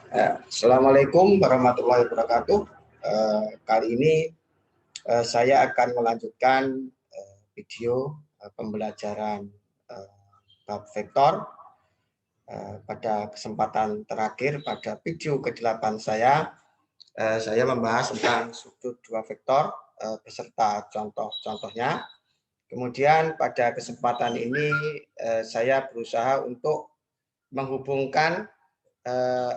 Assalamualaikum warahmatullahi wabarakatuh. Kali ini saya akan melanjutkan video pembelajaran bab vektor. Pada kesempatan terakhir pada video ke-8 saya membahas tentang sudut dua vektor beserta contoh-contohnya. Kemudian pada kesempatan ini saya berusaha untuk menghubungkan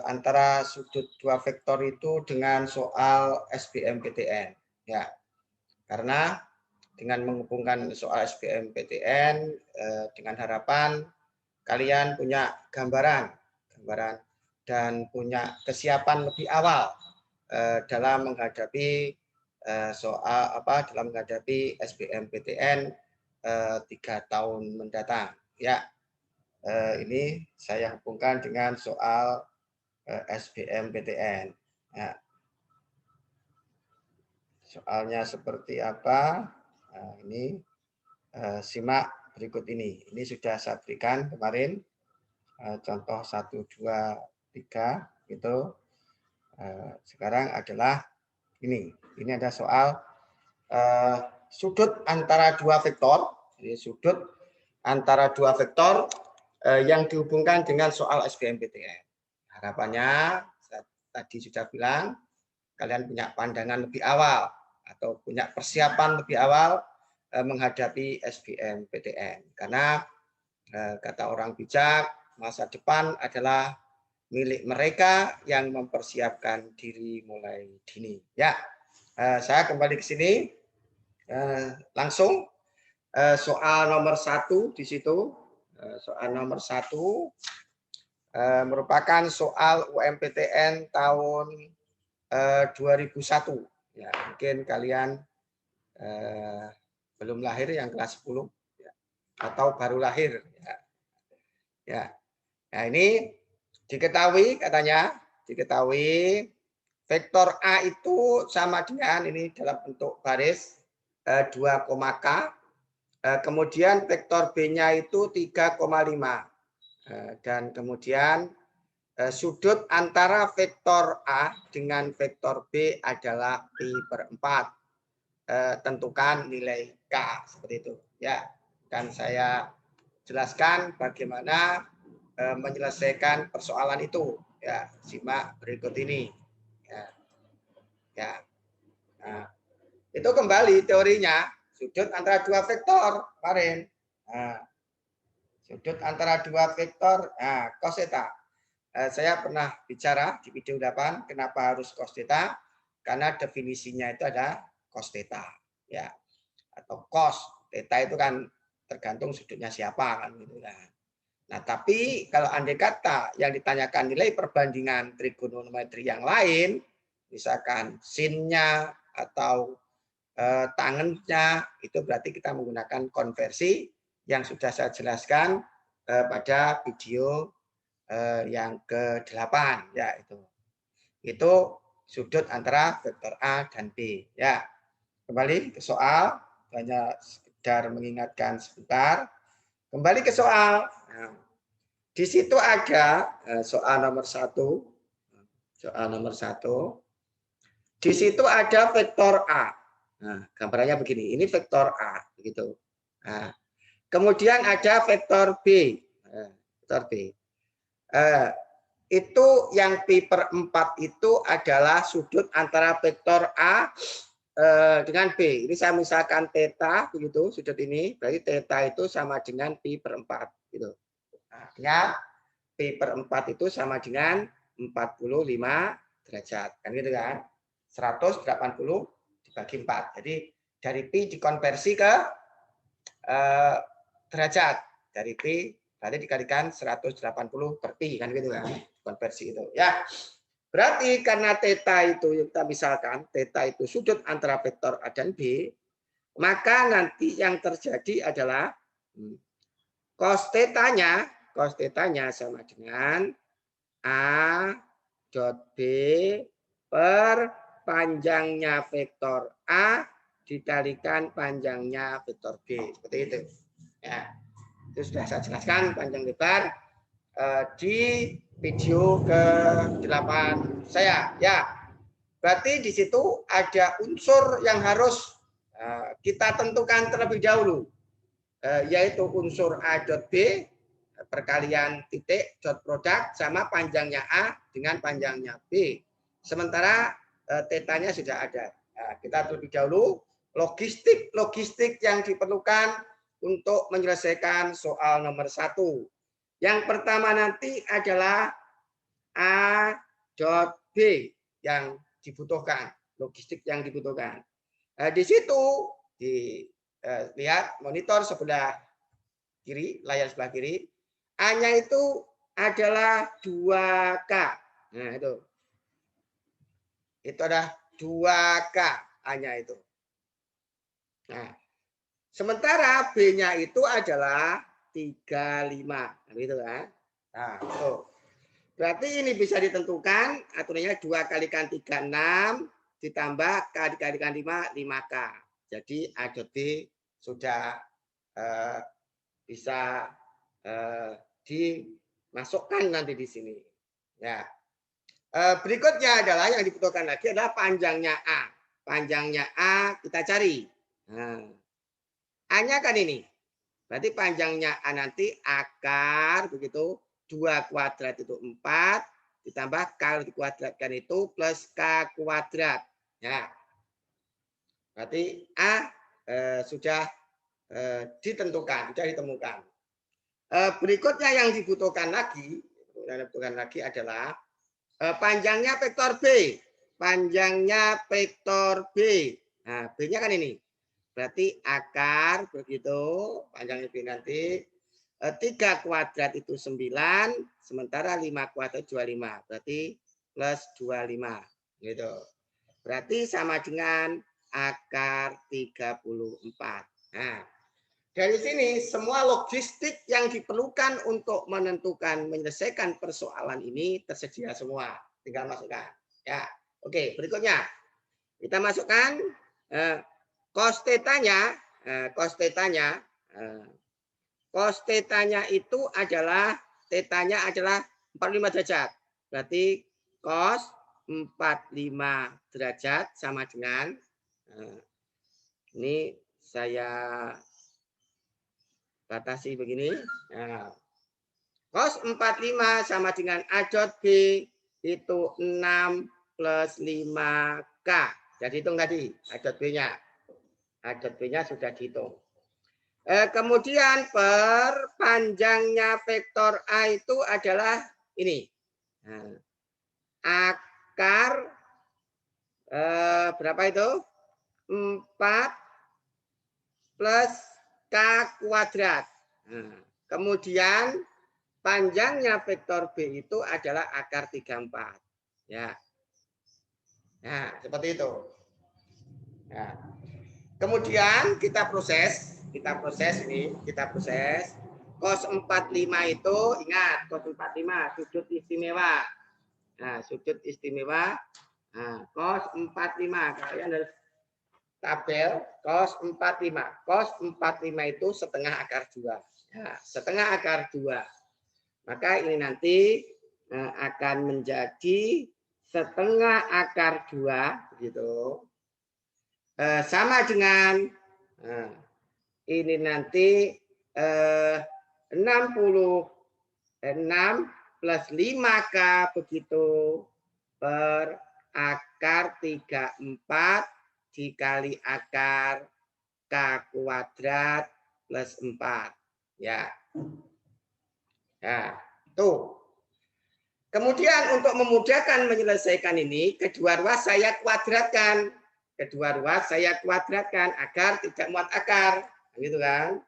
antara sudut dua vektor itu dengan soal SBMPTN, ya. Karena dengan menghubungkan soal SBMPTN dengan harapan kalian punya gambaran dan punya kesiapan lebih awal dalam menghadapi dalam menghadapi SBMPTN 3 tahun mendatang, ya. Ini saya hubungkan dengan soal SBMPTN. Ya. Soalnya seperti apa? Nah, ini simak berikut ini. Ini sudah saya berikan kemarin contoh 1, 2, 3 gitu. Sekarang adalah ini. Ini ada soal sudut antara dua vektor. Jadi sudut antara dua vektor yang dihubungkan dengan soal SBMPTN. Harapannya saya tadi sudah bilang kalian punya pandangan lebih awal atau punya persiapan lebih awal menghadapi SBMPTN. Karena kata orang bijak, masa depan adalah milik mereka yang mempersiapkan diri mulai dini. Ya, saya kembali ke sini langsung soal nomor 1 di situ. Soal nomor 1 merupakan soal UMPTN tahun 2001. Ya, mungkin kalian belum lahir yang kelas 10 ya, atau baru lahir. Ya. Nah, ini diketahui vektor A itu sama dengan ini dalam bentuk baris 2, K. Kemudian vektor B-nya itu 3,5. Dan kemudian sudut antara vektor A dengan vektor B adalah pi/4. Tentukan nilai K, seperti itu. Ya, dan saya jelaskan bagaimana menyelesaikan persoalan itu. Ya, simak berikut ini. Ya. Nah, itu kembali teorinya. Sudut antara dua vektor kemarin. Nah, sudut antara dua vektor, cos theta. Saya pernah bicara di video 8 kenapa harus cos theta? Karena definisinya itu ada cos theta, ya. Atau cos theta itu kan tergantung sudutnya siapa kan gitu kan. Nah, tapi kalau andai kata yang ditanyakan nilai perbandingan trigonometri yang lain, misalkan sinnya atau tangennya, itu berarti kita menggunakan konversi yang sudah saya jelaskan pada video yang ke-8 ya itu. Itu sudut antara vektor A dan B ya. Kembali ke soal, hanya sekedar mengingatkan sebentar. Kembali ke soal. Nah, di situ ada soal nomor 1. Soal nomor 1. Di situ ada vektor A. Nah, gambarannya begini. Ini vektor A, begitu. Nah, kemudian ada vektor B. Vektor B. Itu yang pi/4 itu adalah sudut antara vektor A dengan B. Ini saya misalkan theta, begitu, sudut ini. Berarti theta itu sama dengan pi/4. Gitu. Artinya pi/4 itu sama dengan 45 derajat. Kan gitu kan? 180 dibagi 4. Jadi dari pi dikonversi ke derajat. Dari pi berarti dikalikan 180 per pi kan gitu kan? Konversi itu. Ya. Berarti karena theta itu kita misalkan theta itu sudut antara vektor A dan B, maka nanti yang terjadi adalah cos theta-nya sama dengan A dot B per panjangnya vektor A dikalikan panjangnya vektor B. Seperti itu. Ya. Itu sudah saya jelaskan panjang lebar video ke 8 saya ya. Berarti di situ ada unsur yang harus kita tentukan terlebih dahulu, yaitu unsur A dot B perkalian titik dot produk sama panjangnya A dengan panjangnya B. Sementara tetanya sudah ada. Nah, kita terlebih dahulu logistik yang diperlukan untuk menyelesaikan soal nomor 1. Yang pertama nanti adalah A dot B yang dibutuhkan, logistik yang dibutuhkan. Di situ lihat monitor sebelah kiri, layar sebelah kiri, A-nya itu adalah 2K. Nah, itu. Itu adalah 2K A-nya itu. Nah, sementara B-nya itu adalah 35. Gitu kan? Nah, itu. Berarti ini bisa ditentukan aturannya 2 kalikan 3, 6, ditambah K dikalikan 5, 5K. Jadi A dot B sudah bisa dimasukkan nanti di sini. Ya. Berikutnya adalah yang dibutuhkan lagi adalah panjangnya A. Panjangnya A kita cari. Nah, A-nya kan ini. Berarti panjangnya A nanti akar begitu 2 kuadrat itu 4 ditambah K dikuadratkan itu plus K kuadrat. Ya. Berarti A sudah ditentukan, sudah ditemukan. Berikutnya yang dibutuhkan lagi adalah panjangnya vektor B. Panjangnya vektor B. Nah, B-nya kan ini. Berarti akar begitu, panjangnya B nanti 3 kuadrat itu 9, sementara 5 kuadrat 25. Berarti plus 25. Gitu. Berarti sama dengan akar 34. Nah, dari sini semua logistik yang diperlukan untuk menentukan menyelesaikan persoalan ini tersedia semua. Tinggal masukkan. Ya, oke. Berikutnya kita masukkan cos tetanya. Cos tetanya itu adalah tetanya adalah 45 derajat. Berarti cos 45 derajat sama dengan ini saya batasi begini. Nah, cos 45 sama dengan A dot B itu 6 plus 5K. Jadi hitung tadi A dot B-nya. A dot B-nya sudah dihitung. Kemudian perpanjangnya vektor A itu adalah ini. Nah, akar berapa itu? 4 plus K kuadrat. Nah, kemudian panjangnya vektor B itu adalah akar 34. Ya. Nah, seperti itu. Ya. Kemudian kita proses cos 45 itu ingat cos 45 sudut istimewa. Nah, sudut istimewa. Nah, cos 45 kalian harus tabel cos 45. Cos 45 itu setengah akar 2. Ya, setengah akar 2. Maka ini nanti akan menjadi setengah akar 2 gitu. Sama dengan ini nanti 66 plus 5K begitu per akar 34 dikali akar K kuadrat plus 4. Ya. Nah, tuh. Kemudian untuk memudahkan menyelesaikan ini, kedua ruas saya kuadratkan. Agar tidak muat akar. Gitu kan.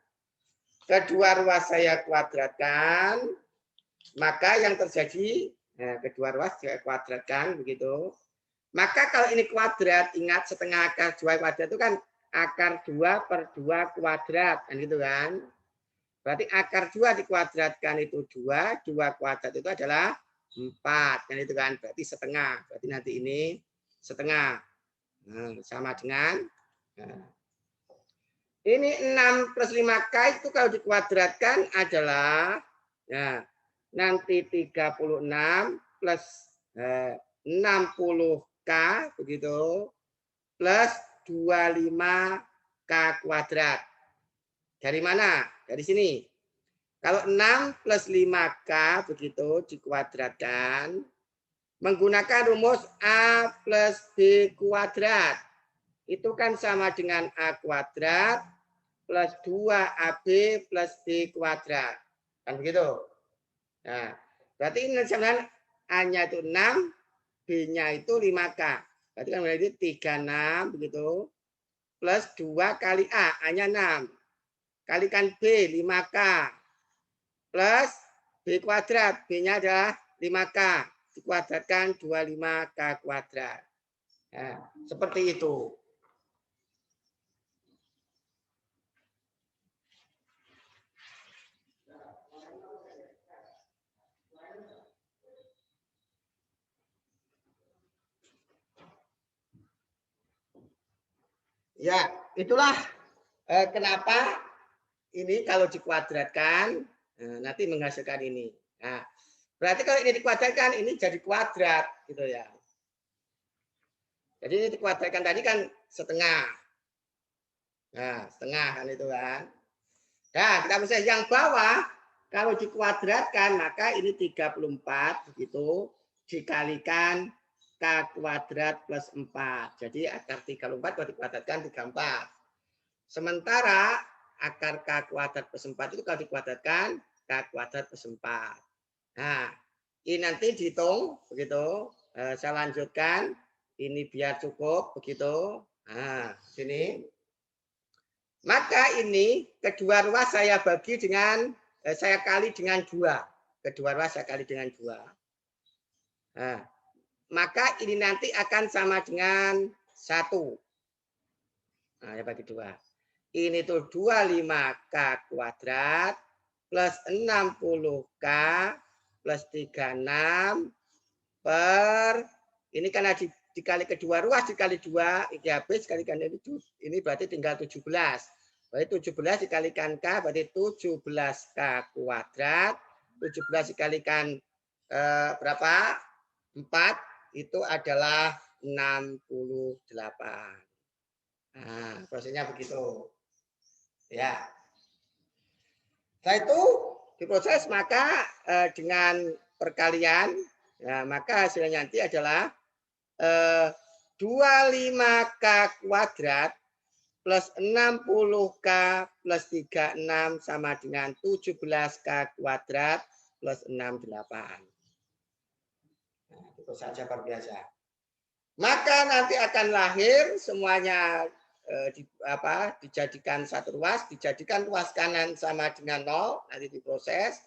Kedua ruas saya kuadratkan. Maka yang terjadi, kedua ruas saya kuadratkan. Begitu. Maka kalau ini kuadrat, ingat setengah akar 2 kuadrat itu kan akar 2 per 2 kuadrat. Kan gitu kan. Berarti akar 2 dikuadratkan itu 2. 2 kuadrat itu adalah 4. Kan itu kan. Berarti setengah. Berarti nanti ini setengah. Nah, sama dengan ini 6 plus 5K itu kalau dikuadratkan adalah ya, nanti 36 plus 60K begitu plus 25K kuadrat. Dari mana? Dari sini. Kalau 6 plus 5K begitu dikuadratkan menggunakan rumus A plus B kuadrat. Itu kan sama dengan A kuadrat plus 2AB plus B kuadrat. Kan begitu? Nah, berarti ini sebenarnya A-nya itu 6, B-nya itu 5K. Berarti kan berarti 36 begitu. Plus 2 kali A, A-nya 6. Kalikan B, 5K. Plus B kuadrat, B-nya adalah 5K. Dikuadratkan 25K kuadrat. Nah, seperti itu. Ya, itulah kenapa ini kalau dikuadratkan nanti menghasilkan ini. Nah, berarti kalau ini dikuadratkan ini jadi kuadrat gitu ya. Jadi ini dikuadratkan tadi kan setengah. Nah, setengah kan itu kan. Nah, kita bisa yang bawah kalau dikuadratkan maka ini 34 begitu dikalikan K kuadrat plus 4. Jadi akar 34 kalau dikuadratkan 34. Sementara akar K kuadrat plus 4 itu kalau dikuadratkan K kuadrat plus 4. Nah, ini nanti dihitung begitu. Saya lanjutkan. Ini biar cukup begitu. Nah, sini. Maka ini kedua ruas saya bagi dengan saya kali dengan 2. Kedua ruas saya kali dengan 2. Nah, maka ini nanti akan sama dengan 1. Nah, ya bagi 2. Ini tuh 25K kuadrat plus 60K plus 36 per ini karena dikali kedua ruas dikali 2 ini habis kalikan ini berarti tinggal 17. Berarti 17 dikalikan K berarti 17K kuadrat. 17 dikalikan berapa? 4 itu adalah 68. Nah, prosesnya begitu. Ya. Setelah itu diproses maka dengan perkalian ya, maka hasilnya nanti adalah 25K kuadrat plus 60K plus 36 sama dengan 17K kuadrat plus 68. Nah, itu saja biasa. Maka nanti akan lahir semuanya dijadikan satu ruas, dijadikan ruas kanan sama dengan 0, nanti diproses.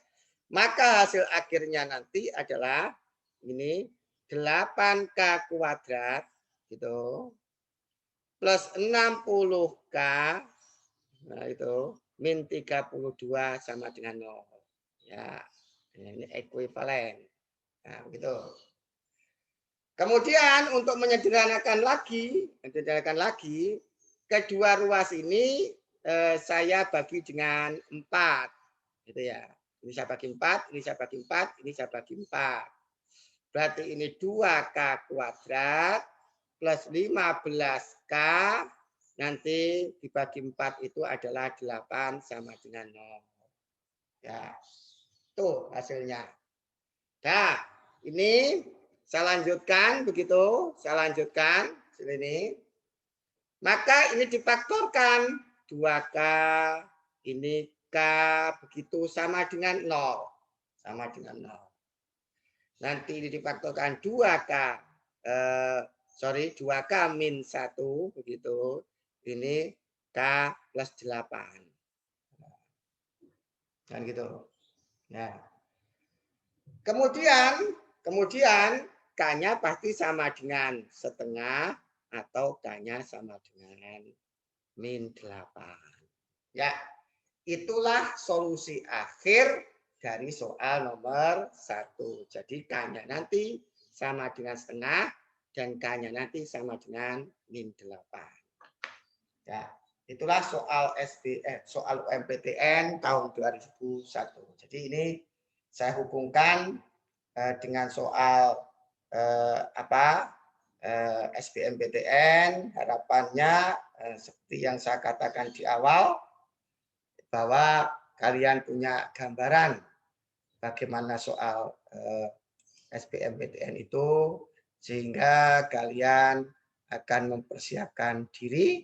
Maka hasil akhirnya nanti adalah ini 8K kuadrat gitu plus 60K nah itu min 32 sama dengan 0. Ya, ini ekuivalen. Nah, begitu. Kemudian untuk menyederhanakan lagi, kedua ruas ini saya bagi dengan 4. Gitu ya. Ini saya bagi 4, ini saya bagi 4, ini saya bagi 4. Berarti ini 2K kuadrat plus 15K nanti dibagi 4 itu adalah 8 sama dengan 0. Ya. Tuh hasilnya. Nah, ini saya lanjutkan begitu, saya lanjutkan sini. Maka ini difaktorkan 2K ini K begitu sama dengan 0. Sama dengan 0. Nanti ini difaktorkan 2K 2K min 1 begitu. Ini K plus 8. Dan gitu. Nah. Kemudian K-nya pasti sama dengan setengah atau K-nya sama dengan min 8. Ya, itulah solusi akhir dari soal nomor 1. Jadi K-nya nanti sama dengan setengah dan K-nya nanti sama dengan min 8. Ya, itulah soal soal UMPTN tahun 2001. Jadi ini saya hubungkan dengan soal SBMPTN, harapannya seperti yang saya katakan di awal, bahwa kalian punya gambaran bagaimana soal SBMPTN itu, sehingga kalian akan mempersiapkan diri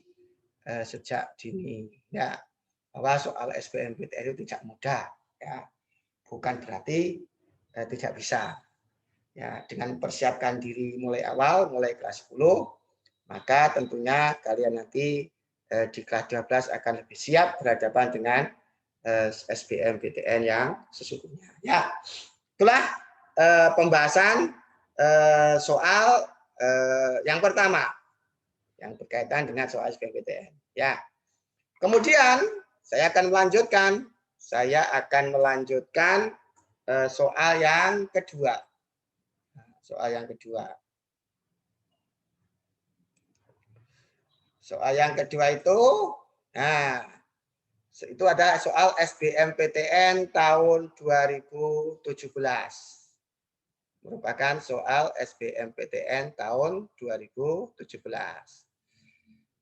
sejak dini, ya, bahwa soal SBMPTN itu tidak mudah, ya, bukan berarti tidak bisa. Ya, dengan mempersiapkan diri mulai awal, mulai kelas 10, maka tentunya kalian nanti di kelas 12 akan lebih siap berhadapan dengan SBMPTN yang sesungguhnya. Ya, itulah pembahasan soal yang pertama yang berkaitan dengan soal SBMPTN. Ya, kemudian saya akan melanjutkan. Soal yang kedua. Soal yang kedua. Soal yang kedua itu, nah, itu ada soal SBMPTN tahun 2017. Merupakan soal SBMPTN tahun 2017.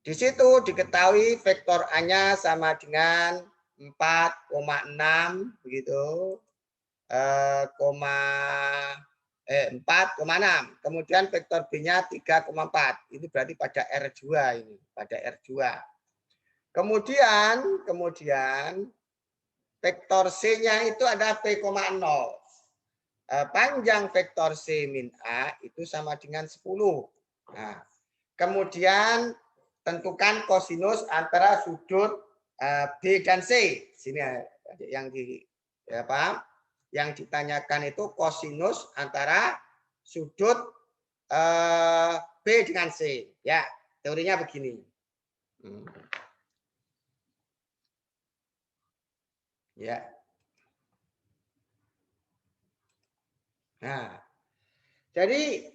Di situ diketahui vektor A-nya sama dengan 4,6 begitu. 4,6. Kemudian vektor B-nya 3,4. Ini berarti pada R2 ini, pada R2. Kemudian vektor C-nya itu ada P,0. Panjang vektor C min A itu sama dengan 10. Nah, kemudian tentukan kosinus antara sudut B dan C. Sini yang yang ditanyakan itu kosinus antara sudut B dengan C. Ya, teorinya begini. Ya. Nah, jadi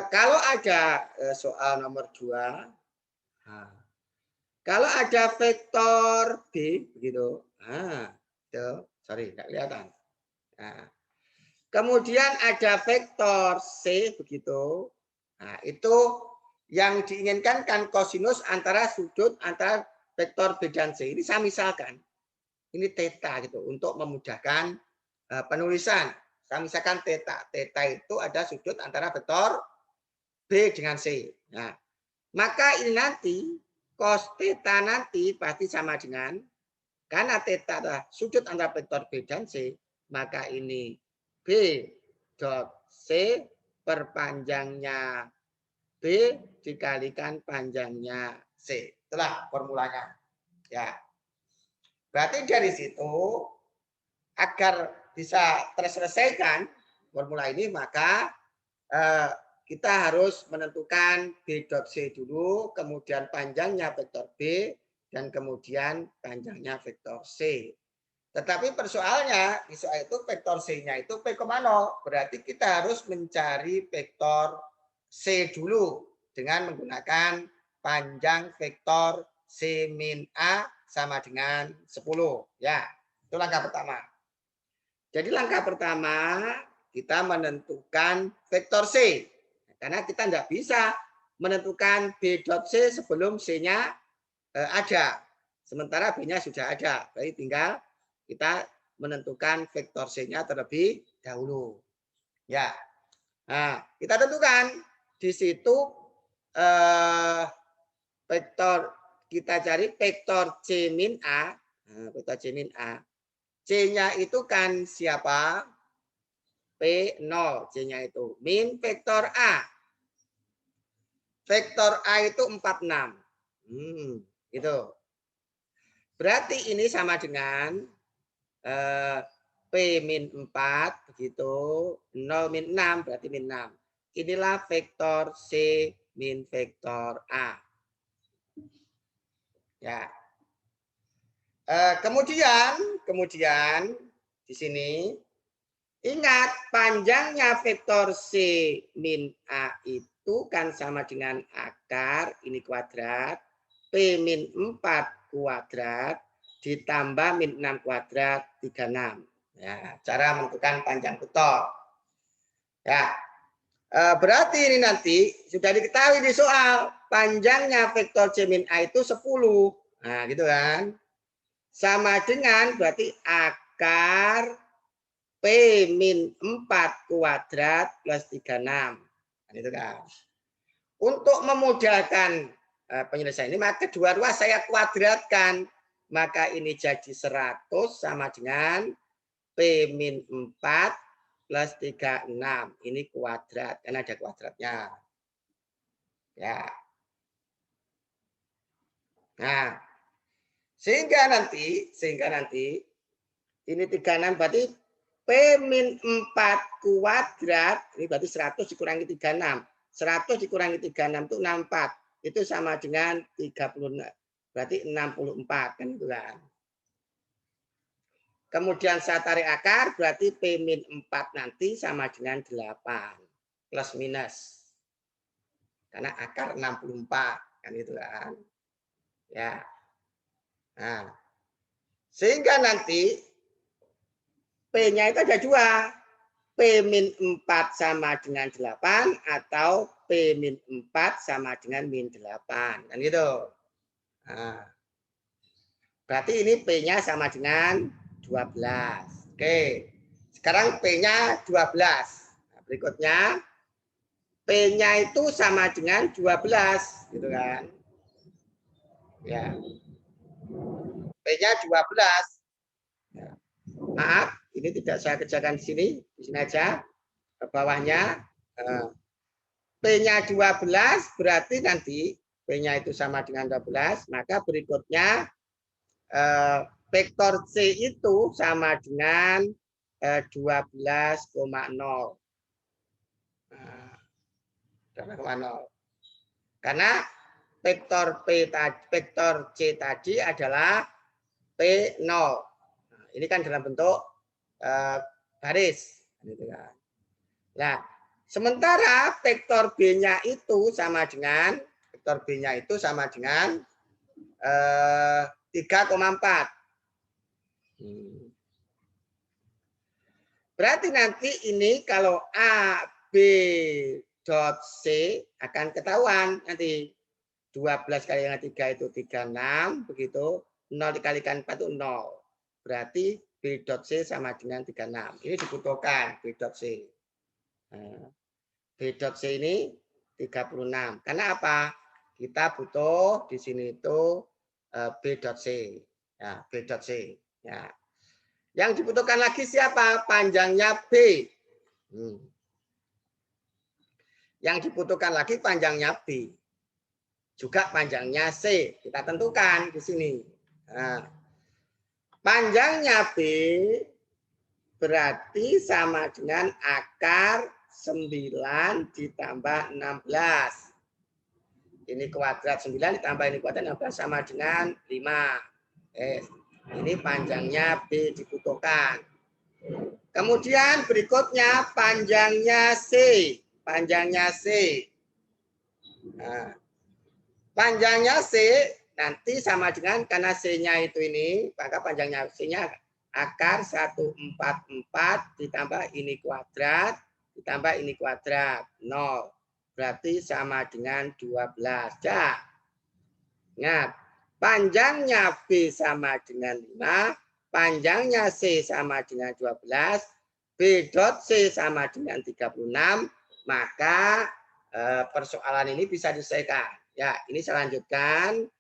kalau ada soal nomor 2, kalau ada vektor B begitu, itu sorry nggak kelihatan. Nah, kemudian ada vektor C begitu, nah itu yang diinginkan kan kosinus antara sudut antara vektor B dan C. Ini saya misalkan, ini theta gitu untuk memudahkan penulisan. Saya misalkan theta. Theta itu ada sudut antara vektor B dengan C. Nah, maka ini nanti cos theta nanti pasti sama dengan, karena theta adalah sudut antara vektor B dan C, maka ini B dot C perpanjangnya B dikalikan panjangnya C. Itulah formulanya. Ya. Berarti dari situ agar bisa terselesaikan formula ini, maka kita harus menentukan B dot C dulu, kemudian panjangnya vektor B, dan kemudian panjangnya vektor C. Tetapi persoalannya, di soal itu vektor C-nya itu P,0. Berarti kita harus mencari vektor C dulu dengan menggunakan panjang vektor C min A sama dengan 10. Ya, itu langkah pertama. Jadi langkah pertama kita menentukan vektor C. Karena kita tidak bisa menentukan B dot C sebelum C-nya ada. Sementara B-nya sudah ada. Berarti tinggal kita menentukan vektor C-nya terlebih dahulu. Ya. Nah, kita tentukan di situ vektor, kita cari vektor C min A. Nah, vektor C min A. C-nya itu kan siapa? P0, C-nya itu. Min vektor A. Vektor A itu 46. Gitu. Berarti ini sama dengan P min 4, begitu. 0 min 6, berarti min 6. Inilah vektor C min vektor A. Ya. Kemudian di sini ingat panjangnya vektor C min A itu kan sama dengan akar ini kuadrat P min 4 kuadrat ditambah min 6 kuadrat 36. Ya, cara menentukan panjang vektor. Ya, berarti ini nanti sudah diketahui di soal panjangnya vektor C min A itu 10. Nah, gitu kan. Sama dengan berarti akar P min 4 kuadrat plus 36. Nah, itu kan. Untuk memudahkan penyelesaian ini, maka dua ruas saya kuadratkan. Maka ini jadi 100 sama dengan P min 4 plus 36. Ini kuadrat, kan ada kuadratnya. Ya. Nah, sehingga nanti ini 36 berarti P min 4 kuadrat, ini berarti 100 dikurangi 36. 100 dikurangi 36 itu 64. Itu sama dengan 36. Berarti 64 kan itu kan. Kemudian saya tarik akar berarti P min 4 nanti sama dengan 8 plus minus. Karena akar 64 kan itu kan. Ya. Nah, sehingga nanti P-nya itu ada dua. P min 4 sama dengan 8 atau P min 4 sama dengan min 8. Kan gitu. Nah, berarti ini P-nya sama dengan 12. Oke. Sekarang P-nya 12. Nah, berikutnya P-nya itu sama dengan 12, gitu kan. Ya. P-nya 12. Ya. Maaf, ini tidak saya kerjakan di sini aja. Ke bawahnya. P-nya 12 berarti nanti P-nya itu sama dengan 12, maka berikutnya vektor C itu sama dengan 12,0. Karena vektor vektor C tadi adalah P0. Nah, ini kan dalam bentuk garis. Nah, sementara vektor B-nya itu sama dengan 3,4. Berarti nanti ini kalau A, B, dot C akan ketahuan nanti 12 kali dengan 3 itu 36, begitu 0 dikalikan 4 itu 0. Berarti B dot C sama dengan 36. Ini dibutuhkan B dot C. B dot C ini 36. Karena apa? Kita butuh di sini itu B dot C. Ya, B dot C. Ya. Yang dibutuhkan lagi siapa? Panjangnya B. Yang dibutuhkan lagi panjangnya B. Juga panjangnya C. Kita tentukan di sini. Nah, panjangnya B berarti sama dengan akar 9 ditambah 16. Ini kuadrat 9 ditambah ini kuadrat 16 sama dengan 5. Ini panjangnya B dibutuhkan. Kemudian berikutnya panjangnya C. Panjangnya C. Nah, panjangnya C nanti sama dengan karena C-nya itu ini, maka panjangnya C-nya akar 144 ditambah ini kuadrat ditambah ini kuadrat 0. Berarti sama dengan 12. Ya. Ingat, panjangnya B sama dengan 5, panjangnya C sama dengan 12, B dot C sama dengan 36, maka persoalan ini bisa diselesaikan. Ya, ini saya lanjutkan.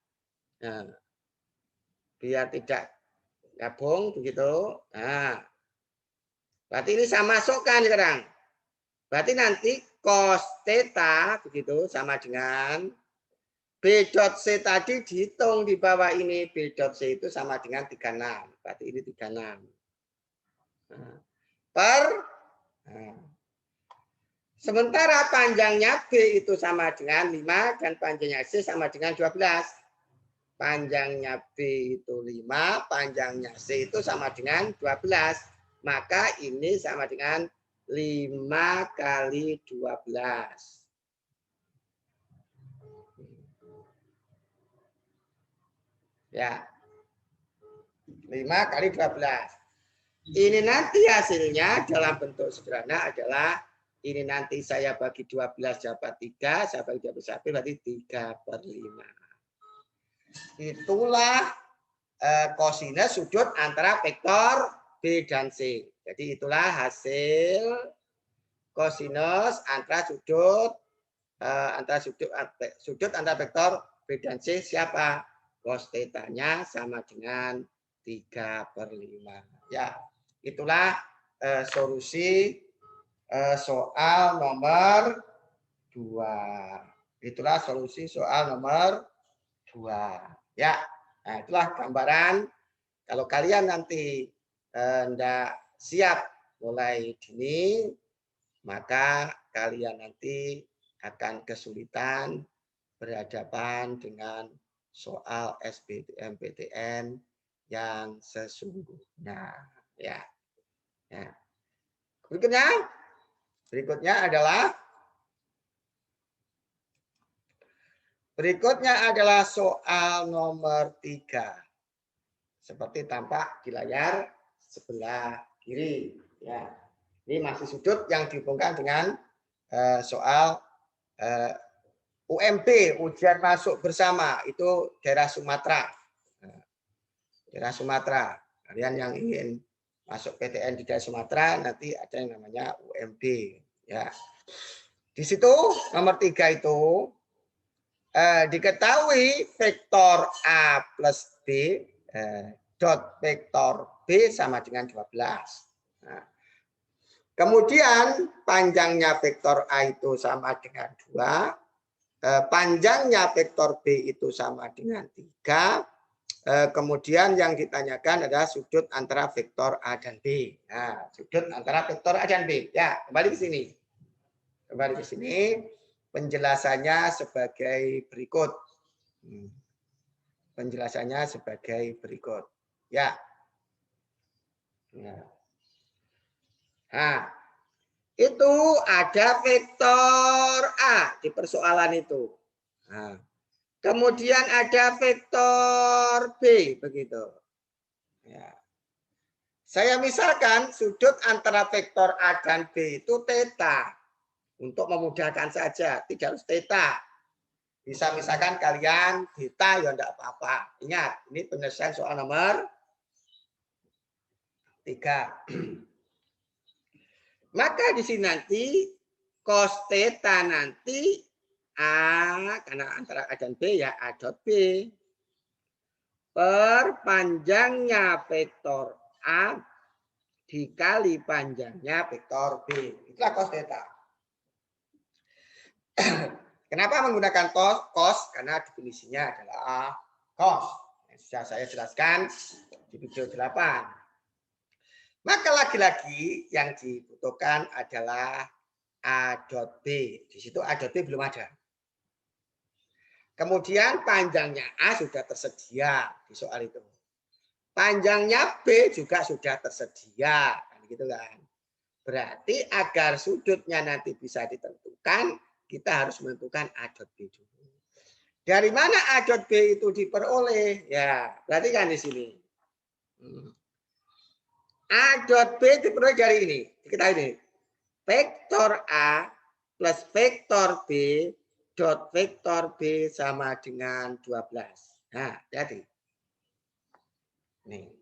Nah, biar tidak gabung begitu. Nah, berarti ini saya masukkan sekarang. Berarti nanti cos theta begitu sama dengan B dot C tadi dihitung di bawah ini. B dot C itu sama dengan 36. Berarti ini 36. Nah, sementara panjangnya B itu sama dengan 5 dan panjangnya C sama dengan 12. Panjangnya B itu 5, panjangnya C itu sama dengan 12. Maka ini sama dengan 5 kali 12. Ya. 5 kali 12. Ini nanti hasilnya dalam bentuk sederhana adalah ini nanti saya bagi 12 dapat 3, saya bagi 21 berarti 3/5. Itulah kosinus sudut antara vektor B dan C. Jadi itulah hasil kosinus antara sudut antara vektor B dan C siapa? Cos θ-nya sama dengan 3/5. Ya, itulah solusi soal nomor 2. Itulah solusi soal nomor 2. Ya, nah itulah gambaran. Kalau kalian nanti tidak siap mulai dini, maka kalian nanti akan kesulitan berhadapan dengan soal SBMPTN yang sesungguhnya. Ya. Ya. Berikutnya adalah soal nomor 3. Seperti tampak di layar sebelah kiri. Ya. Ini masih sudut yang dihubungkan dengan soal UMB, ujian masuk bersama, itu daerah Sumatera. Daerah Sumatera. Kalian yang ingin masuk PTN di daerah Sumatera, nanti ada yang namanya UMB. Ya. Di situ nomor 3 itu diketahui vektor A plus B dot vektor B sama dengan 12. Nah, kemudian panjangnya vektor A itu sama dengan 2, panjangnya vektor B itu sama dengan 3, kemudian yang ditanyakan adalah sudut antara vektor A dan B. Nah, sudut antara vektor A dan B. Ya, kembali ke sini. Penjelasannya sebagai berikut. Penjelasannya sebagai berikut. Ya. Nah, itu ada vektor A di persoalan itu. Nah, kemudian ada vektor B, begitu. Ya. Saya misalkan sudut antara vektor A dan B itu θ. Untuk memudahkan saja, tidak harus θ. Bisa misalkan kalian θ ya enggak apa-apa. Ingat, ini penyelesaian soal nomor 3. Maka di sini nanti cos θ nanti A, karena antara A dan B ya A dot B, per panjangnya vektor A dikali panjangnya vektor B. Itulah cos θ. Kenapa menggunakan cos? Karena definisinya adalah cos. Sudah saya jelaskan di video 8. Maka lagi-lagi yang dibutuhkan adalah A dot B. Di situ A dot B belum ada. Kemudian panjangnya A sudah tersedia di soal itu. Panjangnya B juga sudah tersedia. Gitu kan. Berarti agar sudutnya nanti bisa ditentukan, kita harus menentukan A dot B dulu. Dari mana A dot B itu diperoleh? Ya, berarti kan di sini. A dot B diperoleh dari ini. Kita ini. Vektor A plus vektor B dot vektor B sama dengan 12. Nah, jadi. Nih.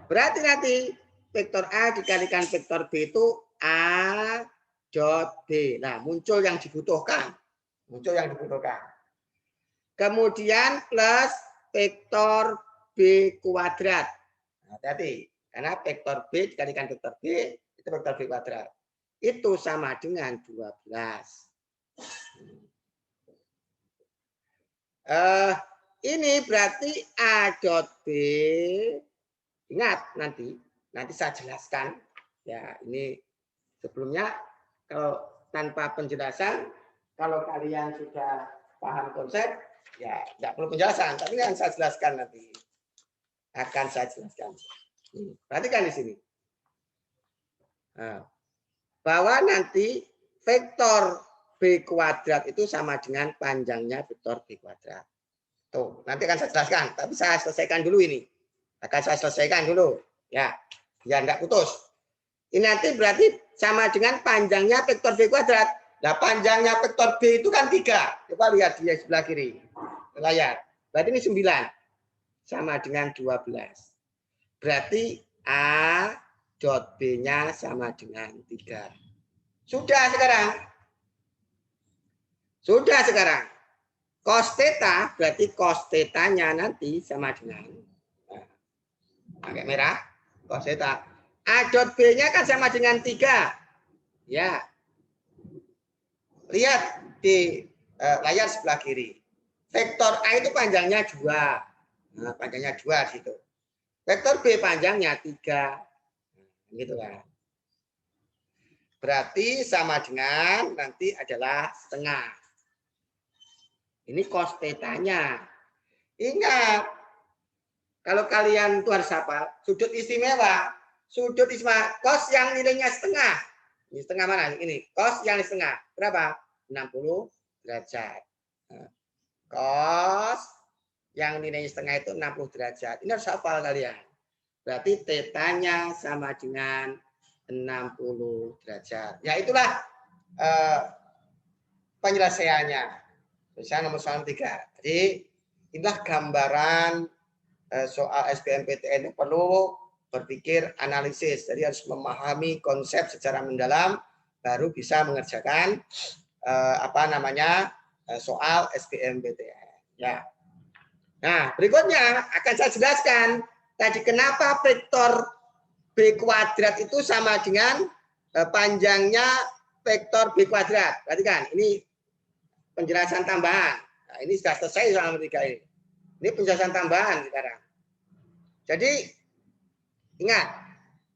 Berarti nanti vektor A dikalikan vektor B itu A dot B. Nah, muncul yang dibutuhkan. Kemudian plus vektor B kuadrat. Nah, hati-hati. Karena vektor B dikalikan vektor B, itu vektor B kuadrat. Itu sama dengan 12. Ini berarti A dot B. Ingat nanti saya jelaskan. Ya, ini sebelumnya kalau tanpa penjelasan, kalau kalian sudah paham konsep, ya tidak perlu penjelasan. Tapi yang saya jelaskan nanti akan saya jelaskan. Perhatikan di sini. Nah, bahwa nanti vektor B kuadrat itu sama dengan panjangnya vektor B kuadrat. Tuh, nanti akan saya jelaskan. Tapi saya selesaikan dulu ini. Akan saya selesaikan dulu. Ya. Ya, enggak putus. Ini nanti berarti sama dengan panjangnya vektor B kuadrat. Nah, panjangnya vektor B itu kan 3. Coba lihat di sebelah kiri layar. Berarti ini 9. Sama dengan 12. Berarti A dot B-nya sama dengan 3. Sudah sekarang. Sudah sekarang. Cos theta berarti cos theta-nya nanti sama dengan pakai merah. Cos theta. A dot B-nya kan sama dengan 3. Ya. Lihat di layar sebelah kiri. Vektor A itu panjangnya 2. Nah, panjangnya 2 situ. Vektor B panjangnya 3. Gitu kan. Berarti sama dengan nanti adalah setengah. Ini cos theta-nya. Ingat, kalau kalian itu harus hafal, sudut istimewa. Sudut istimewa, cos yang nilainya setengah. Ini setengah mana? Ini, cos yang setengah. Berapa? 60 derajat. Cos yang nilainya setengah itu 60 derajat. Ini harus hafal kalian. Berarti theta-nya sama dengan 60 derajat. Ya itulah penyelesaiannya. Misalnya nomor 3. Jadi inilah gambaran soal SBMPTN itu perlu berpikir analisis. Jadi harus memahami konsep secara mendalam baru bisa mengerjakan soal SBMPTN. Ya. Nah, berikutnya akan saya jelaskan tadi kenapa vektor B kuadrat itu sama dengan panjangnya vektor B kuadrat. Perhatikan, ini penjelasan tambahan. Nah, ini sudah selesai soal 3 ini. Ini penjelasan tambahan sekarang. Jadi ingat,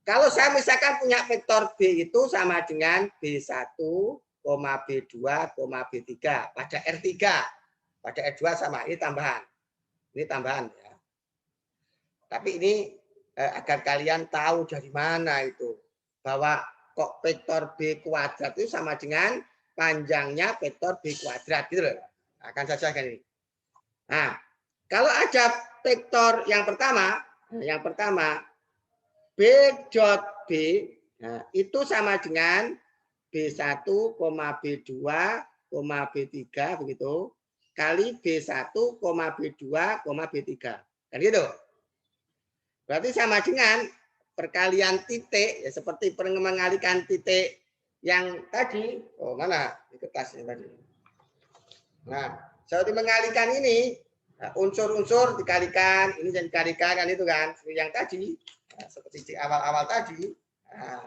kalau saya misalkan punya vektor B itu sama dengan B1, B2, B3 pada R3. Pada R2 sama, ini tambahan. Ini tambahan ya. Tapi ini agar kalian tahu dari mana itu. Bahwa kok vektor B kuadrat itu sama dengan panjangnya vektor B kuadrat gitu loh. Akan saya jelaskan ini. Nah, kalau ada vektor yang pertama B dot B itu sama dengan B1, B2, B3 begitu kali B1, B2, B3. Kan gitu. Berarti sama dengan perkalian titik ya seperti mengalikan titik yang tadi. Oh, mana di kertasnya tadi? Nah, seperti mengalikan ini unsur-unsur dikalikan, ini dan dikalikan kan itu kan yang tadi seperti di awal-awal tadi. Nah,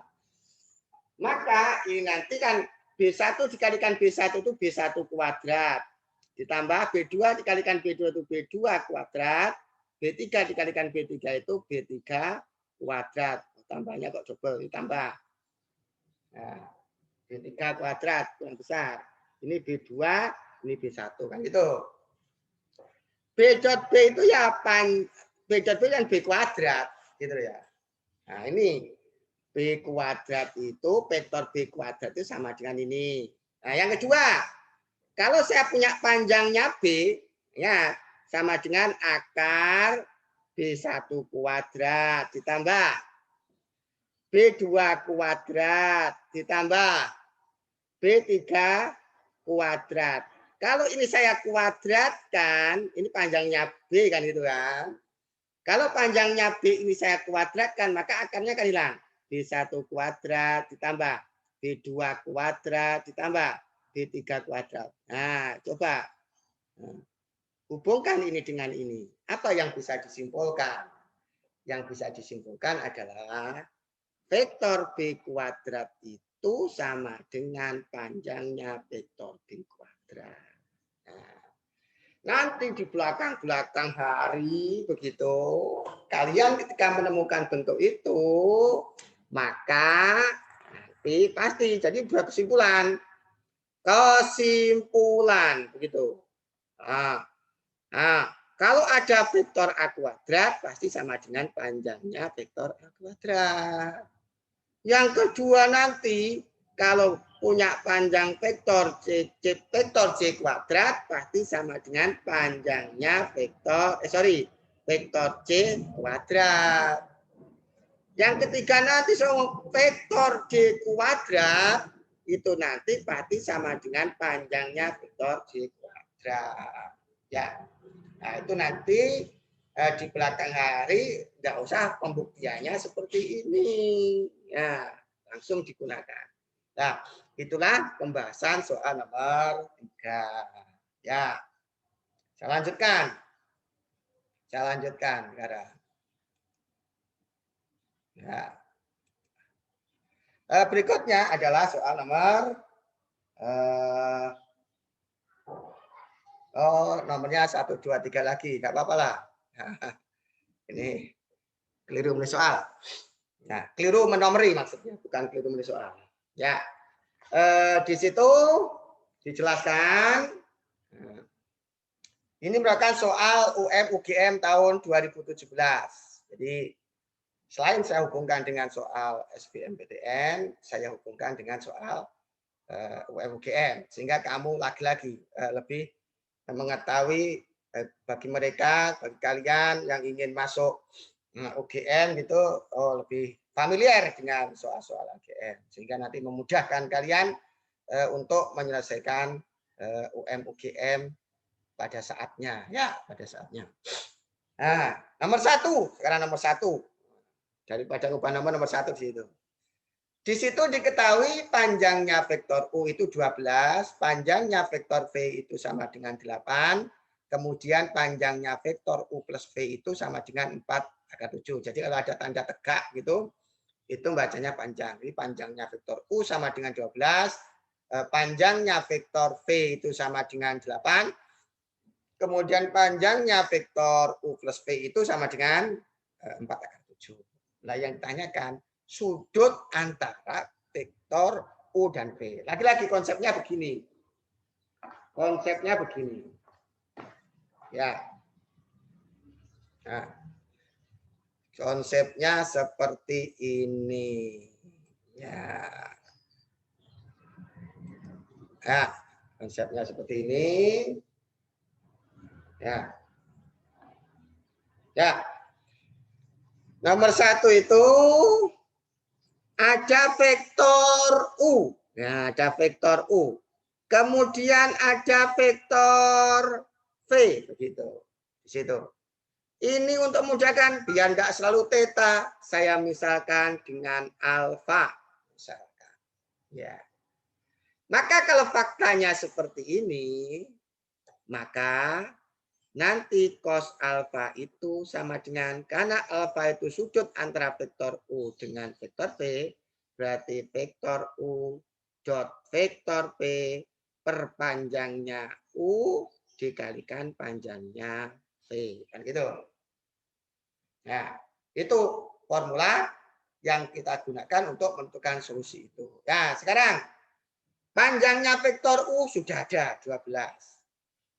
maka ini nanti kan B1 dikalikan B1 itu B1 kuadrat. Ditambah B2 dikalikan B2 itu B2 kuadrat. B3 dikalikan B3 itu B3 kuadrat. Tambahnya kok double ditambah. Nah, B3 kuadrat yang besar. Ini B2, ini B1 kan gitu. B dot B itu ya B dot B yang B kuadrat gitu ya. Nah, ini B kuadrat itu vektor B kuadrat itu sama dengan ini. Nah, yang kedua, kalau saya punya panjangnya B ya sama dengan akar B1 kuadrat ditambah B2 kuadrat ditambah B3 kuadrat. Kalau ini saya kuadratkan, ini panjangnya B kan gitu kan. Kalau panjangnya B ini saya kuadratkan, maka akarnya kan hilang. B1 kuadrat ditambah B2 kuadrat ditambah B3 kuadrat. Nah, coba hubungkan ini dengan ini. Apa yang bisa disimpulkan? Yang bisa disimpulkan adalah vektor B kuadrat itu sama dengan panjangnya vektor B kuadrat. Nah, nanti di belakang hari begitu, kalian ketika menemukan bentuk itu, maka nanti pasti jadi buat kesimpulan begitu. Nah, kalau ada vektor A kuadrat pasti sama dengan panjangnya vektor A kuadrat. Yang kedua nanti kalau punya panjang vektor C kuadrat pasti sama dengan panjangnya vektor C kuadrat. Yang ketiga nanti vektor D kuadrat itu nanti pasti sama dengan panjangnya vektor D kuadrat. Ya, nah itu nanti di belakang hari nggak usah pembuktiannya seperti ini. Ya, langsung digunakan. Nah, itulah pembahasan soal nomor 3. Ya, saya lanjutkan. Sekarang. Ya. Berikutnya adalah soal nomor nomornya 1, 2, 3 lagi, nggak apa-apa lah. Ini keliru menulis soal. Nah, keliru menomori maksudnya, bukan keliru menulis soal. Ya, di situ dijelaskan. Ini merupakan soal UM/UGM tahun 2017. Jadi selain saya hubungkan dengan soal SBMPTN, saya hubungkan dengan soal UM/UGM, sehingga kamu lagi-lagi lebih mengetahui bagi mereka, bagi kalian yang ingin masuk UGM gitu, lebih familiar dengan soal-soal UGM, sehingga nanti memudahkan kalian untuk menyelesaikan UM/UGM pada saatnya, ya pada saatnya. Nah, nomor 1, sekarang nomor 1 daripada ubah nomor 1 di situ. Di situ diketahui panjangnya vektor U itu 12, panjangnya vektor V itu sama dengan 8, kemudian panjangnya vektor U plus V itu sama dengan 4/7. Jadi kalau ada tanda tegak gitu, itu bacanya panjang. Jadi panjangnya vektor U sama dengan 12, panjangnya vektor V itu sama dengan 8, kemudian panjangnya vektor U plus V itu sama dengan 4/7. Nah, yang ditanyakan sudut antara vektor U dan V. Lagi-lagi konsepnya begini. Ya. Nah, konsepnya seperti ini. Ya. Nah, konsepnya seperti ini. Ya. Ya. Nomor 1 itu ada vektor U. Nah, ada vektor U. Kemudian ada vektor V, begitu. Di situ. Ini untuk memudahkan biar nggak selalu theta, saya misalkan dengan alfa, misalkan. Ya. Maka kalau faktanya seperti ini, maka nanti cos alfa itu sama dengan, karena alfa itu sudut antara vektor U dengan vektor V, berarti vektor U dot vektor P perpanjangnya U dikalikan panjangnya V. Kan gitu. Nah, itu formula yang kita gunakan untuk menentukan solusi itu. Nah, sekarang panjangnya vektor U sudah ada 12.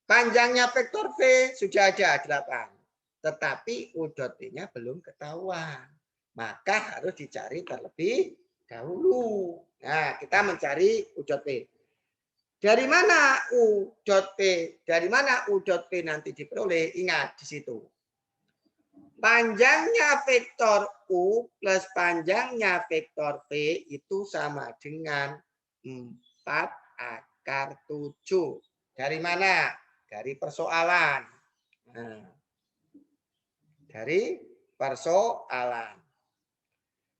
Panjangnya vektor V sudah ada 8. Tetapi U dot P-nya belum ketahuan. Maka harus dicari terlebih dahulu. Nah, kita mencari U dot P. Dari mana U dot P? Dari mana U dot P nanti diperoleh? Ingat di situ. Panjangnya vektor U plus panjangnya vektor V itu sama dengan 4/7. Dari mana? Dari persoalan. Nah, dari persoalan.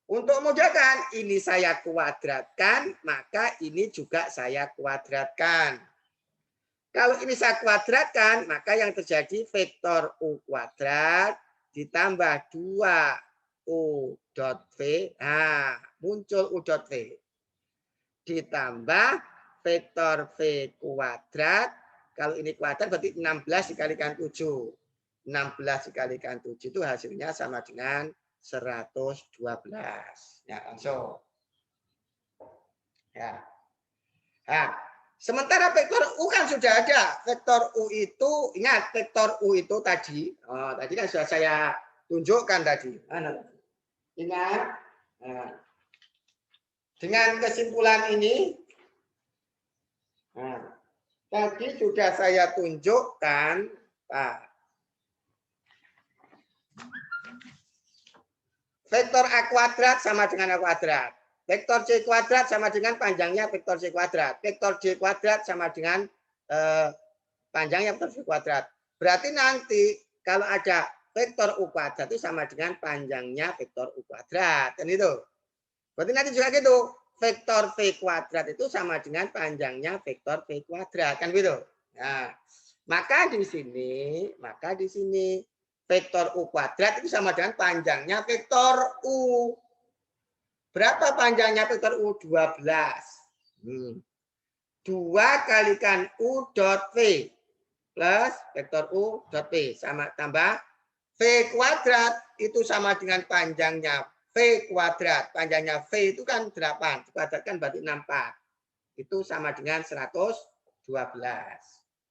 Untuk memudahkan, ini saya kuadratkan, maka ini juga saya kuadratkan. Kalau ini saya kuadratkan, maka yang terjadi vektor U kuadrat ditambah 2U dot V. Nah, muncul U dot V. Ditambah vektor V kuadrat. Kalau ini kuadrat berarti 16 dikalikan 7. 16 dikalikan 7 itu hasilnya sama dengan 112. Ya, langsung. Ya. Nah, sementara vektor U kan sudah ada. Vektor U itu, ingat vektor U itu tadi. Tadi kan sudah saya tunjukkan tadi. Ingat. Nah, dengan kesimpulan ini, tadi sudah saya tunjukkan, Pak. Vektor A kuadrat sama dengan A kuadrat. Vektor C kuadrat sama dengan panjangnya vektor C kuadrat. Vektor D kuadrat sama dengan panjangnya vektor C kuadrat. Berarti nanti kalau ada vektor U kuadrat itu sama dengan panjangnya vektor U kuadrat. Kan itu. Berarti nanti juga gitu. Vektor V kuadrat itu sama dengan panjangnya vektor V kuadrat. Kan gitu. Nah, maka di sini vektor U kuadrat itu sama dengan panjangnya vektor U. Berapa panjangnya vektor U? 12. 2 kalikan U dot V plus vektor U dot V sama tambah V kuadrat itu sama dengan panjangnya V kuadrat. Panjangnya V itu kan 8. Dikuadratkan berarti 64. Itu sama dengan 112.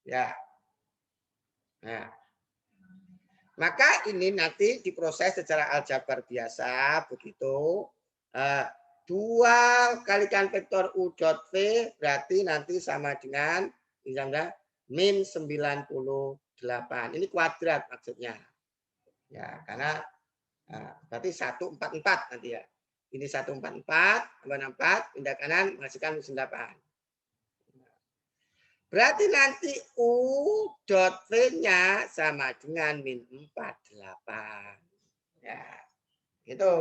Ya. Nah. Maka ini nanti diproses secara aljabar biasa begitu. 2 kalikan vektor U dot V berarti nanti sama dengan min 98. Ini kuadrat maksudnya. Ya, karena berarti 144 nanti ya. Ini 144 tambah 64 pindah kanan menghasilkan 98. Berarti nanti U dot V-nya sama dengan min 48. Ya, itu.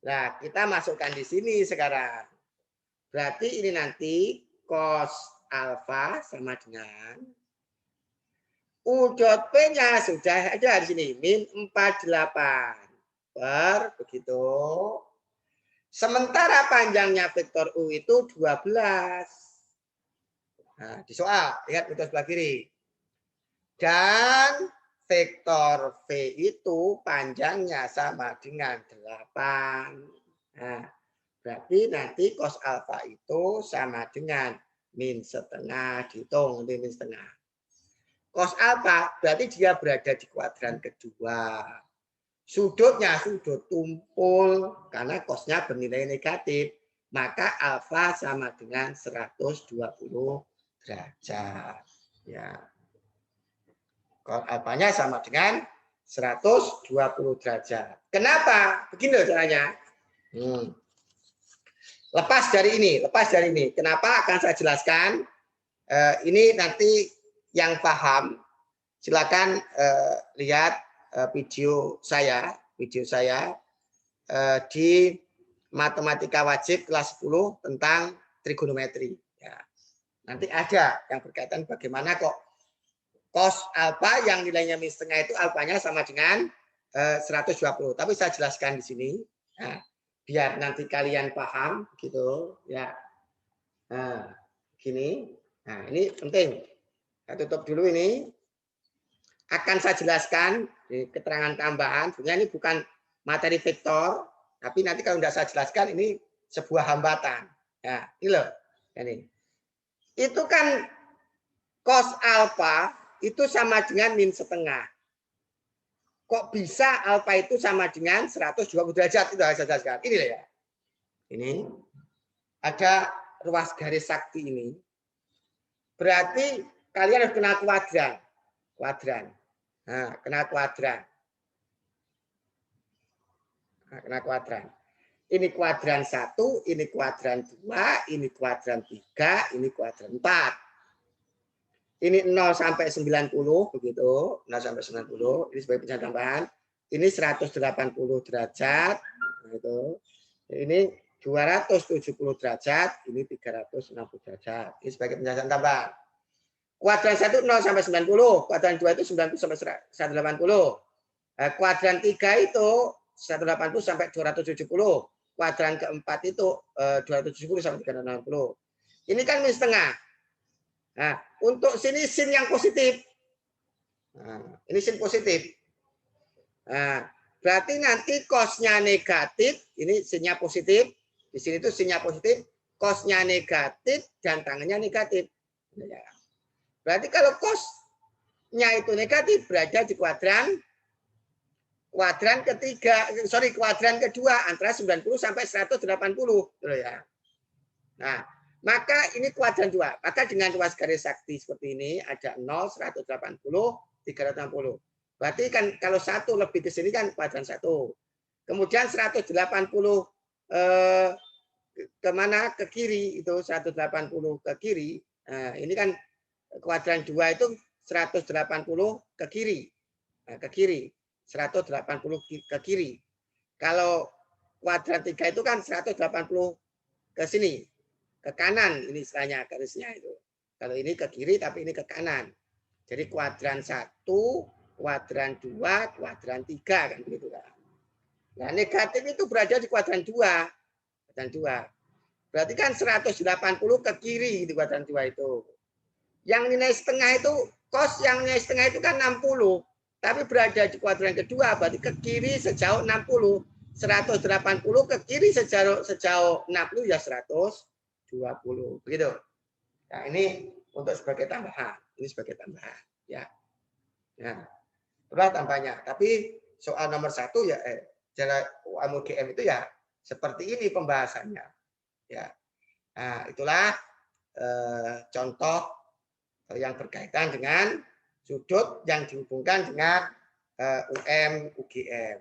Nah, kita masukkan di sini sekarang. Berarti ini nanti cos alfa sama dengan U dot P-nya sudah ada di sini min 48 per begitu. Sementara panjangnya vektor U itu 12. Nah, di soal, lihat itu sebelah kiri. Dan vektor V itu panjangnya sama dengan 8. Nah, berarti nanti cos alfa itu sama dengan min setengah, dihitung min setengah. Cos alfa berarti dia berada di kuadran kedua. Sudutnya sudut tumpul karena cosnya bernilai negatif. Maka alfa sama dengan 120 derajat. Ya. Cos alfanya sama dengan 120 derajat. Kenapa? Begini loh caranya. Lepas dari ini. Kenapa akan saya jelaskan? Ini nanti yang paham silakan lihat video saya di matematika wajib kelas 10 tentang trigonometri. Ya. Nanti ada yang berkaitan bagaimana kok cos alfa yang nilainya min setengah itu alfanya sama dengan 120. Tapi saya jelaskan di sini. Nah, biar nanti kalian paham gitu ya. Nah, gini. Nah, ini penting. Saya tutup dulu ini. Akan saya jelaskan di keterangan tambahan. Sebenarnya ini bukan materi vektor, tapi nanti kalau tidak saya jelaskan ini sebuah hambatan. Ya, ini loh. Ini. Itu kan cos alfa itu sama dengan min setengah. Kok bisa alfa itu sama dengan 120 derajat? Itu saya jelaskan. Ini loh ya. Ini ada ruas garis sakti ini. Berarti kalian harus kenal kuadran. Nah, kena kuadran. Ini kuadran 1, ini kuadran 2, ini kuadran 3, ini kuadran 4. Ini 0 sampai 90 begitu, 0 sampai 90. Ini sebagai penjelasan tambahan. Ini 180 derajat gitu. Ini 270 derajat, ini 360 derajat. Ini sebagai penjelasan tambahan. Kuadran 1 0 sampai 90, kuadran 2 itu 90 sampai 180. Kuadran 3 itu 180 sampai 270. Kuadran keempat itu 270 sampai 360. Ini kan min setengah. Nah, untuk sini sin yang positif. Nah, ini sin positif. Nah, berarti nanti cosnya negatif, ini sinnya positif. Di sini itu sinnya positif, cosnya negatif dan tangannya negatif. Berarti kalau cosnya itu negatif berada di kuadran kedua antara 90 sampai 180 gitu ya. Nah, maka ini kuadran 2. Maka dengan ruas garis sakti seperti ini ada 0, 180, 360. Berarti kan kalau 1 lebih ke sini kan kuadran 1. Kemudian 180 kemana? Ke kiri, itu 180 ke kiri. Nah, ini kan kuadran 2 itu 180 ke kiri. Nah, ke kiri. 180 ke kiri. Kalau kuadran 3 itu kan 180 ke sini. Ke kanan ini istilahnya garisnya itu. Kalau ini ke kiri tapi ini ke kanan. Jadi kuadran 1, kuadran 2, kuadran 3 kan begitu kan. Nah, negatif itu berada di kuadran 2. Kuadran 2. Berarti kan 180 ke kiri di kuadran 2 itu. Yang nilai setengah itu cos yang nilai setengah itu kan 60. Tapi berada di kuadran kedua berarti ke kiri sejauh 60. 180 ke kiri sejauh 60 ya 120. Begitu. Nah, ini untuk sebagai tambahan. Ini sebagai tambahan. Ya. Nah, itulah tambahnya. Tapi soal nomor 1 ya jarak UMUGM itu ya seperti ini pembahasannya. Ya. Nah, itulah contoh yang berkaitan dengan sudut yang dihubungkan dengan UM-UGM.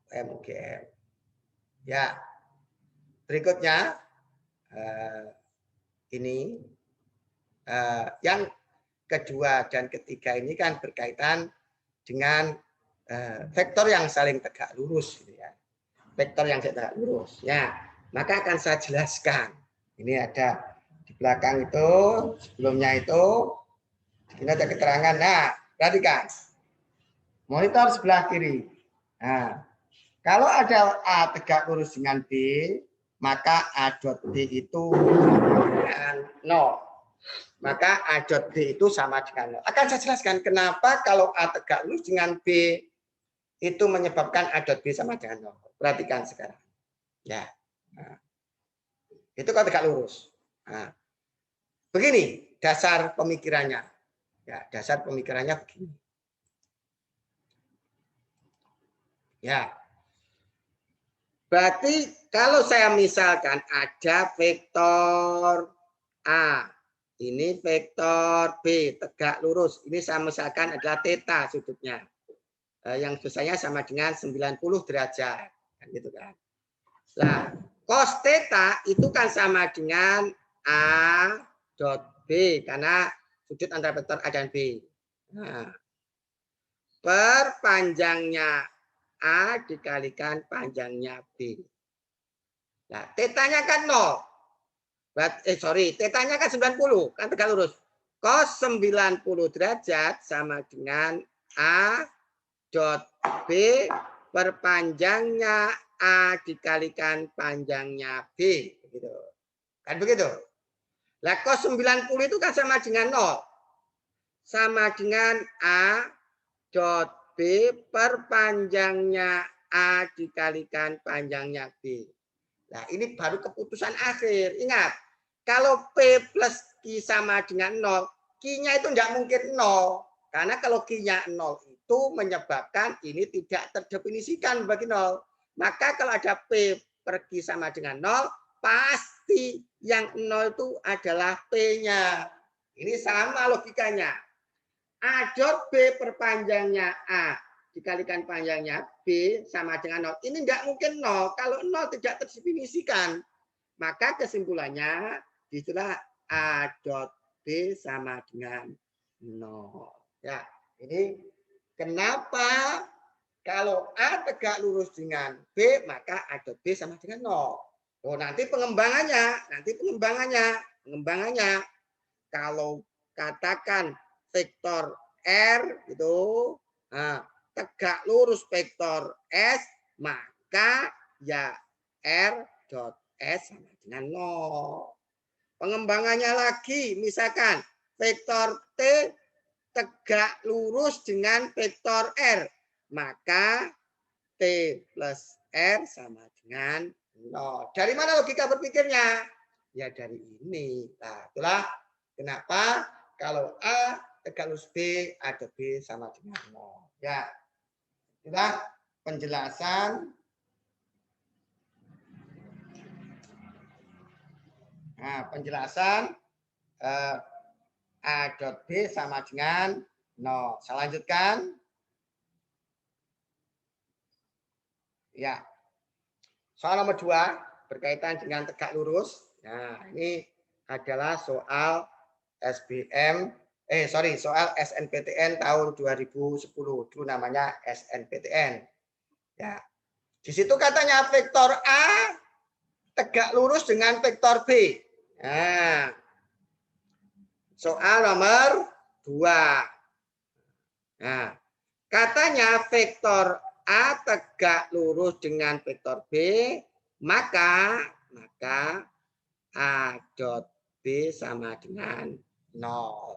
UM-UGM. Ya. Berikutnya ini yang kedua dan ketiga ini kan berkaitan dengan vektor yang saling tegak lurus, gitu ya. Vektor yang tegak lurus. Ya, maka akan saya jelaskan. Ini ada di belakang itu, sebelumnya itu, ini ada keterangan. Nah, perhatikan. Monitor sebelah kiri. Nah, kalau ada A tegak lurus dengan B, maka A dot B itu sama dengan 0. Maka A dot B itu sama dengan 0. Akan saya jelaskan kenapa kalau A tegak lurus dengan B itu menyebabkan A dot B sama dengan 0. Perhatikan sekarang. Ya. Nah, itu kalau tegak lurus. Nah, begini dasar pemikirannya. Ya, dasar pemikirannya begini. Ya. Berarti kalau saya misalkan ada vektor A, ini vektor B tegak lurus. Ini saya misalkan adalah theta sudutnya. Yang biasanya sama dengan 90 derajat. Kan gitu kan. Nah, cos theta itu kan sama dengan A dot B karena sudut antara vektor A dan B. Nah, per panjangnya A dikalikan panjangnya B. Nah, tetanya kan 0. Tetanya kan 90, kan tegak lurus. Cos 90 derajat sama dengan A dot B per panjangnya A dikalikan panjangnya B. Begitu. Kan begitu. Lah cos 90 itu kan sama dengan 0. Sama dengan A dot B per panjangnya A dikalikan panjangnya B. Nah, ini baru keputusan akhir. Ingat, kalau P plus Q sama dengan 0, Q-nya itu tidak mungkin 0. Karena kalau Q-nya 0 itu menyebabkan ini tidak terdefinisikan bagi 0. Maka kalau ada P per Q sama dengan 0, pasti yang 0 itu adalah P-nya. Ini sama logikanya. A dot B perpanjangnya A dikalikan panjangnya B sama dengan 0. Ini enggak mungkin 0. Kalau 0 tidak terdefinisikan. Maka kesimpulannya itulah A dot B sama dengan 0. Ya, ini kenapa kalau A tegak lurus dengan B, maka A dot B sama dengan 0. Oh, nanti pengembangannya. Kalau katakan vektor R itu tegak lurus vektor S, maka ya R dot S sama dengan 0. Pengembangannya lagi, misalkan vektor T tegak lurus dengan vektor R, maka T plus R sama dengan 0. Dari mana logika berpikirnya? Ya dari ini. Nah, itulah kenapa kalau A tegak lurus B, A dot B sama dengan 0. Ya, itulah penjelasan. Nah, penjelasan A dot B sama dengan 0. Saya lanjutkan. Ya. Soal nomor 2 berkaitan dengan tegak lurus. Nah, ini adalah soal soal SNPTN tahun 2010. Dulu namanya SNPTN. Ya. Di situ katanya vektor A tegak lurus dengan vektor B. Nah, soal nomor 2. Nah, katanya vektor A tegak lurus dengan vektor B, maka A dot B sama dengan 0.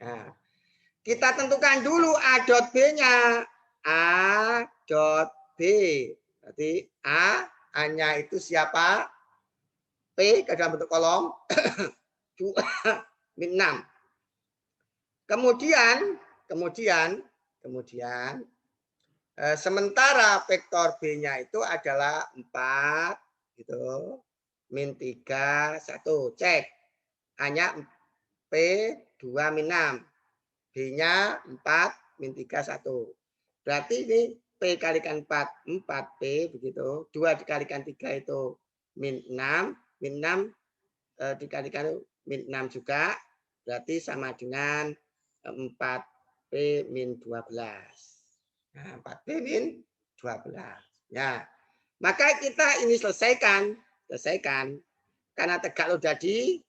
Nah, kita tentukan dulu A dot B-nya. A dot B. Berarti A-nya itu siapa? P ke dalam bentuk kolom. 2 min 6. Kemudian sementara vektor B-nya itu adalah 4 gitu. Min 3 1. Cek. A-nya P 2 min 6. B-nya 4 min 3 1. Berarti ini P kalikan 4 4P begitu. 2 dikalikan 3 itu min 6, min 6 dikalikan min 6 juga. Berarti sama dengan 4P min 12. Nah, 4P min 12. Ya. Maka kita ini selesaikan. Karena tegak lurus jadi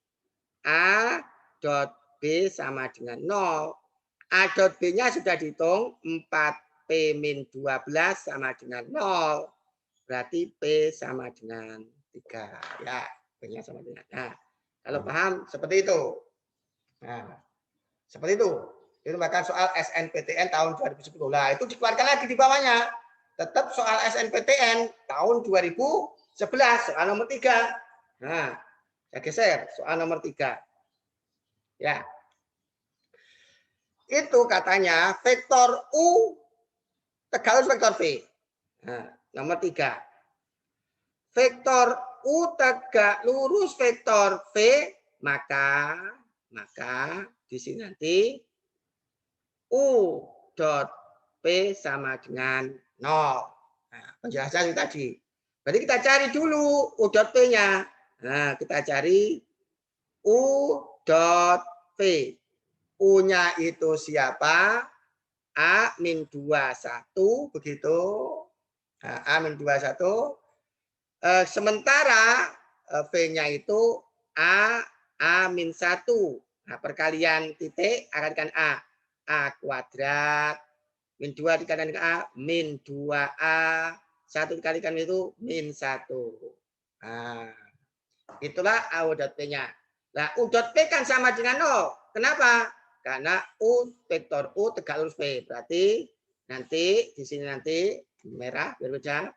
A dot B sama dengan 0. A dot B-nya sudah dihitung 4P min 12 sama dengan 0. Berarti P sama dengan 3. Ya, P-nya sama dengan. Nah, kalau paham seperti itu. Nah, seperti itu. Itu bahkan soal SNPTN tahun 2010. Nah, itu dikeluarkan lagi di bawahnya. Tetap soal SNPTN tahun 2011, soal nomor 3. Nah, saya geser soal nomor 3. Ya. Itu katanya vektor U tegak lurus vektor V. Nah, nomor 3. Vektor U tegak lurus vektor V, maka di sini nanti U dot P sama dengan 0. Nah, penjelasan itu tadi. Berarti kita cari dulu U dot P-nya. Nah, kita cari U dot P. U-nya itu siapa? A min 21 begitu. Nah, A min 21. Sementara V-nya itu A min 1. Nah, perkalian titik akan A. A kuadrat. Min 2 dikalikan A. Min 2A. 1 dikalikan itu min 1. Nah, itulah A dot P-nya. Nah, U dot P kan sama dengan 0. Kenapa? Karena vektor U tegak lurus P. Berarti nanti di sini nanti merah biar baca.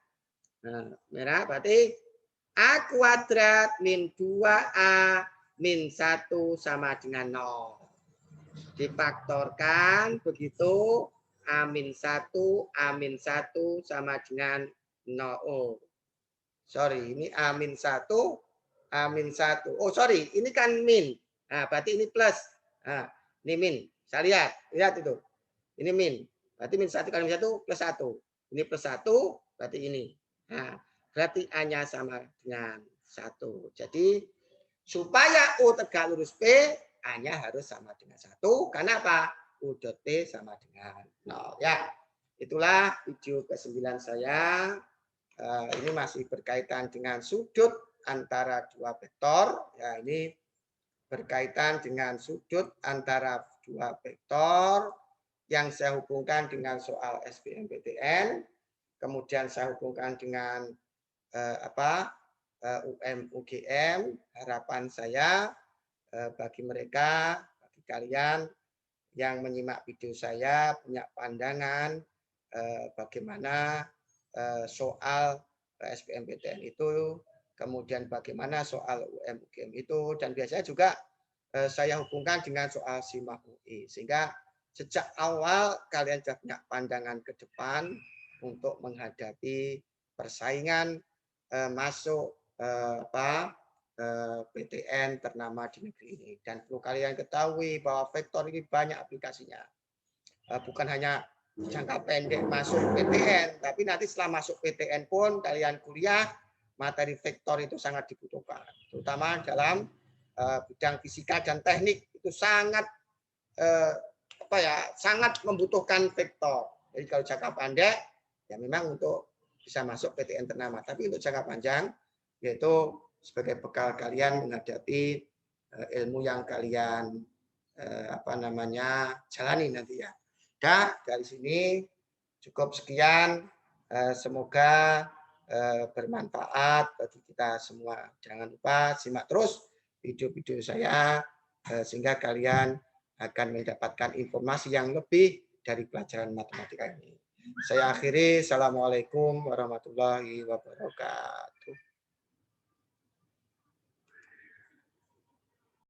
Nah, merah berarti A kuadrat min 2A min 1 sama dengan 0. Difaktorkan begitu A min 1 sama dengan 0. Oh, sorry, ini A min 1. Oh, sorry, ini kan min. Nah, berarti ini plus. Nah, ini min. Saya lihat itu. Ini min. Berarti min 1 kali min 1 plus 1. Ini plus 1, berarti ini. Nah, berarti A-nya sama dengan 1. Jadi, supaya U tegak lurus P, A-nya harus sama dengan 1. Karena apa? U dot P sama dengan 0. Ya, itulah video ke-9 saya. Ini masih berkaitan dengan sudut antara dua vektor. Ya, ini berkaitan dengan sudut antara dua vektor yang saya hubungkan dengan soal SBMPTN. Kemudian saya hubungkan dengan UM UGM. Harapan saya bagi mereka, bagi kalian yang menyimak video saya punya pandangan bagaimana soal SBMPTN itu, kemudian bagaimana soal UM UGM itu, dan biasanya juga saya hubungkan dengan soal SIMAK UI, sehingga sejak awal kalian sudah punya pandangan ke depan untuk menghadapi persaingan masuk PTN ternama di negeri ini. Dan perlu kalian ketahui bahwa vektor ini banyak aplikasinya. Bukan hanya jangka pendek masuk PTN, tapi nanti setelah masuk PTN pun kalian kuliah, materi vektor itu sangat dibutuhkan, terutama dalam bidang fisika dan teknik itu sangat sangat membutuhkan vektor. Jadi kalau jangka pendek ya memang untuk bisa masuk PTN ternama, tapi untuk jangka panjang yaitu sebagai bekal kalian menghadapi ilmu yang kalian jalani nanti ya. Dari sini cukup sekian. Semoga bermanfaat bagi kita semua. Jangan lupa simak terus video-video saya sehingga kalian akan mendapatkan informasi yang lebih dari pelajaran matematika ini. Saya akhiri. Assalamualaikum warahmatullahi wabarakatuh.